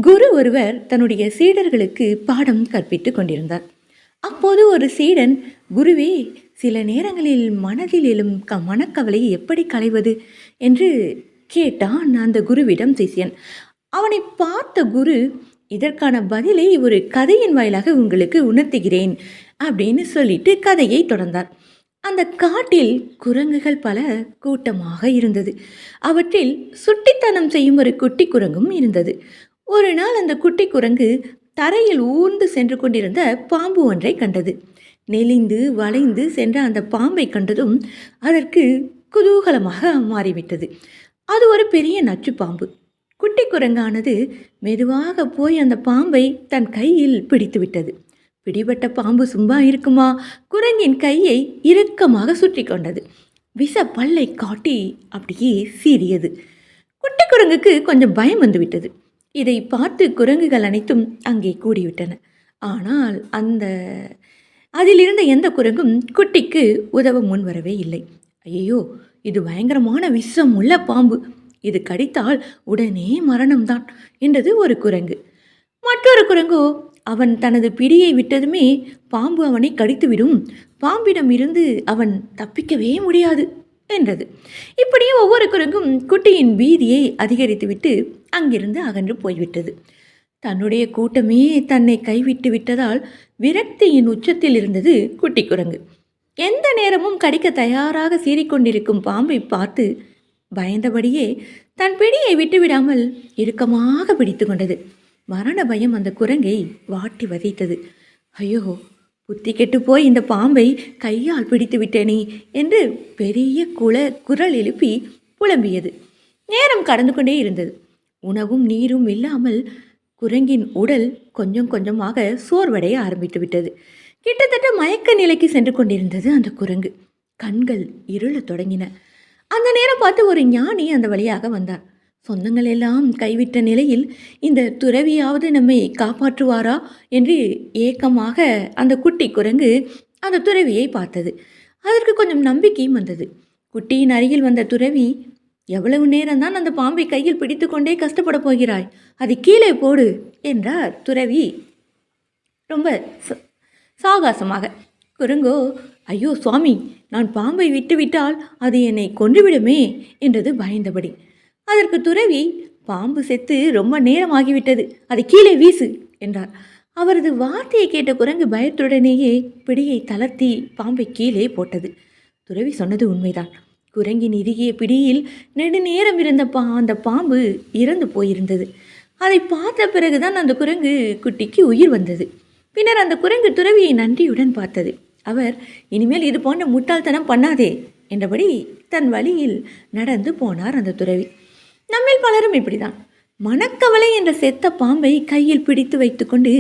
குரு ஒருவர் தன்னுடைய சீடர்களுக்கு பாடம் கற்பித்துக் கொண்டிருந்தார். அப்போது ஒரு சீடன், குருவே, சில நேரங்களில் மனதில் எழும் மனக்கவலையை எப்படி களைவது என்று கேட்டான் அந்த குருவிடம் சிஷ்யன். அவனை பார்த்த குரு, இதற்கான பதிலை ஒரு கதையின் வாயிலாக உங்களுக்கு உணர்த்துகிறேன் அப்படின்னு சொல்லிட்டு கதையை தொடர்ந்தார். அந்த காட்டில் குரங்குகள் பல கூட்டமாக இருந்தது. அவற்றில் சுட்டித்தனம் செய்யும் ஒரு குட்டி குரங்கும் இருந்தது. ஒரு நாள் அந்த குட்டி குரங்கு தரையில் ஊர்ந்து சென்று கொண்டிருந்த பாம்பு ஒன்றை கண்டது. நெளிந்து வளைந்து சென்ற அந்த பாம்பை கண்டதும் அதற்கு குதூகலமாக மாறிவிட்டது. அது ஒரு பெரிய நச்சு பாம்பு. குட்டி குரங்கானது மெதுவாக போய் அந்த பாம்பை தன் கையில் பிடித்து விட்டது. பிடிபட்ட பாம்பு சும்மா இருக்குமா? குரங்கின் கையை இறுக்கமாக சுற்றி கொண்டது. விஷ பல்லை காட்டி அப்படியே சீறியது. குட்டி குரங்குக்கு கொஞ்சம் பயம் வந்துவிட்டது. இதை பார்த்து குரங்குகள் அனைத்தும் அங்கே கூடிவிட்டன. ஆனால் அதிலிருந்த எந்த குரங்கும் குட்டிக்கு உதவ முன் வரவே இல்லை. ஐயோ, இது பயங்கரமான விஷம் உள்ள பாம்பு, இது கடித்தால் உடனே மரணம்தான் என்றது ஒரு குரங்கு. மற்றொரு குரங்கோ, அவன் தனது பிடியை விட்டதுமே பாம்பு அவனை கடித்துவிடும், பாம்பிடம் இருந்து அவன் தப்பிக்கவே முடியாது என்றது. இப்படியே ஒவ்வொரு குரங்கும் குட்டியின் பீதியை அதிகரித்துவிட்டு அங்கிருந்து அகன்று போய்விட்டது. தன்னுடைய கூட்டமே தன்னை கைவிட்டு விட்டதால் விரக்தியின் உச்சத்தில் இருந்தது குட்டி குரங்கு. எந்த நேரமும் கடிக்க தயாராக சீறிக்கொண்டிருக்கும் பாம்பை பார்த்து பயந்தபடியே தன் பிடியை விட்டுவிடாமல் இறுக்கமாக பிடித்து கொண்டது. மரண பயம் அந்த குரங்கை வாட்டி வதைத்தது. ஐயோ, புத்தி கெட்டு போய் இந்த பாம்பை கையால் பிடித்து விட்டேனே என்று பெரிய குரல் எழுப்பி புலம்பியது. நேரம் கடந்து கொண்டே இருந்தது. உணவும் நீரும் இல்லாமல் குரங்கின் உடல் கொஞ்சம் கொஞ்சமாக சோர்வடைய ஆரம்பித்து விட்டது. கிட்டத்தட்ட மயக்க நிலைக்கு சென்று கொண்டிருந்தது அந்த குரங்கு. கண்கள் இருளத் தொடங்கின. அந்த நேரம் பார்த்து ஒரு ஞானி அந்த வழியாக வந்தார். சொந்தங்கள் எல்லாம் கைவிட்ட நிலையில் இந்த துறவியாவது நம்மை காப்பாற்றுவாரா என்று ஏக்கமாக அந்த குட்டி குரங்கு அந்த துறவியை பார்த்தது. அதற்கு கொஞ்சம் நம்பிக்கையும் வந்தது. குட்டியின் அருகில் வந்த துறவி, எவ்வளவு நேரம்தான் அந்த பாம்பை கையில் பிடித்து கொண்டே கஷ்டப்பட போகிறாய், அது கீழே போடு என்றார் துறவி ரொம்ப சாகாசமாக. குரங்கோ, ஐயோ சுவாமி, நான் பாம்பை விட்டுவிட்டால் அது என்னை கொன்றுவிடுமே என்றது பயந்தபடி. அதற்கு துறவி, பாம்பு செத்து ரொம்ப நேரமாகிவிட்டது, அதை கீழே வீசு என்றார். அவரது வார்த்தையை கேட்ட குரங்கு பயத்துடனேயே பிடியை தளர்த்தி பாம்பை கீழே போட்டது. துறவி சொன்னது உண்மைதான். குரங்கின் இறுகிய பிடியில் நெடுநேரம் இருந்த அந்த பாம்பு இறந்து போயிருந்தது. அதை பார்த்த பிறகுதான் அந்த குரங்கு குட்டிக்கு உயிர் வந்தது. பின்னர் அந்த குரங்கு துறவியை நன்றியுடன் பார்த்தது. அவர், இனிமேல் இது போன்ற முட்டாள்தனம் பண்ணாதே என்றபடி தன் வழியில் நடந்து போனார் அந்த துறவி. நம்மில் பலரும் இப்படிதான் மனக்கவலை என்ற செத்த பாம்பை கையில் பிடித்து வைத்துக்கொண்டு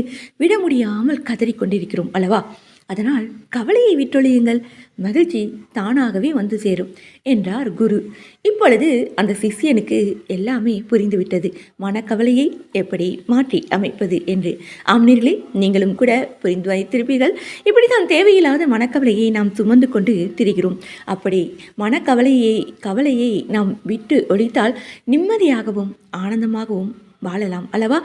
விட முடியாமல் கதறிக்கொண்டிருக்கிறோம் அல்லவா? அதனால் கவலையை விட்டொழியுங்கள், மகிழ்ச்சி தானாகவே வந்து சேரும் என்றார் குரு. இப்பொழுது அந்த சிஷ்யனுக்கு எல்லாமே புரிந்துவிட்டது, மனக்கவலையை எப்படி மாற்றி அமைப்பது என்று. ஆம்னீர்களே, நீங்களும் கூட புரிந்து வைத்திருப்பீர்கள். இப்படி தான் தேவையில்லாத மனக்கவலையை நாம் சுமந்து கொண்டு திரிகிறோம். அப்படி கவலையை நாம் விட்டு ஒழித்தால் நிம்மதியாகவும் ஆனந்தமாகவும் வாழலாம் அல்லவா?